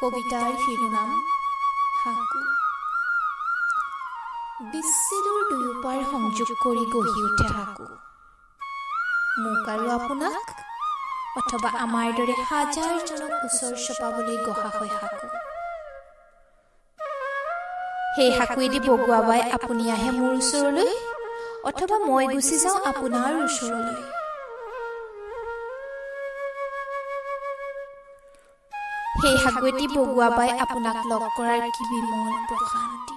কবিতাৰ শিৰোনাম সাকু। বিচ্ছেদৰ দুয়োপাৰ সংযোগ কৰি গঢ়ি উঠে সাকু। মোক আৰু আপোনাক অথবা আমাৰ দৰে হাজাৰজনক ওচৰ চপাবলৈ গঢ়া হয় সাকু। সেই সাকুৱেদি বগুৱাবাই আপুনি আহে মোৰ ওচৰলৈ, অথবা মই গুচি যাওঁ আপোনাৰ ওচৰলৈ। সেই সাকুৱেদি বগুৱাবাই আপোনাক লগ কৰাৰ কি বিমল প্ৰশান্তি।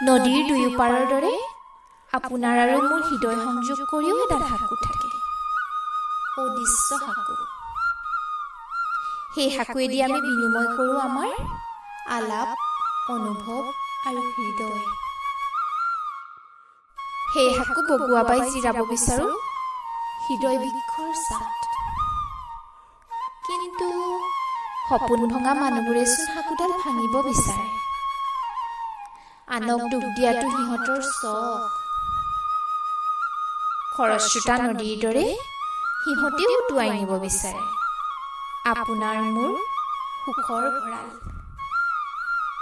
নদীৰ দুয়োপাৰৰ দৰে আপোনাৰ আৰু মোৰ হৃদয় সংযোগ কৰিও এডাল সাকু থাকে, অদৃশ্য সাকু। সেই সাকুৱেদি আমি বিনিময় কৰোঁ আমাৰ আলাপ, অনুভৱ আৰু হৃদয়। সেই সাকু বগুৱাবাই জিৰাব বিচাৰোঁ হৃদয় বৃক্ষৰ ছাট। কিন্তু সপোন ভঙা মানুহবোৰেচোন সাকুডাল ভাঙিব বিচাৰে। আনক দুখ দিয়াটো সিহঁতৰ চখ। খৰস্ৰোতা নদীৰ দৰে সিহঁতেও উটুৱাই নিব বিচাৰে আপোনাৰ মোৰ সুখৰ ভঁৰাল।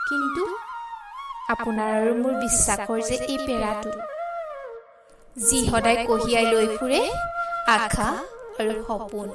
কিন্তু আপোনাৰ আৰু মোৰ বিশ্বাসৰ যে এই পেৰাটো, যি সদায় কঢ়িয়াই লৈ ফুৰে আশা আৰু সপোন।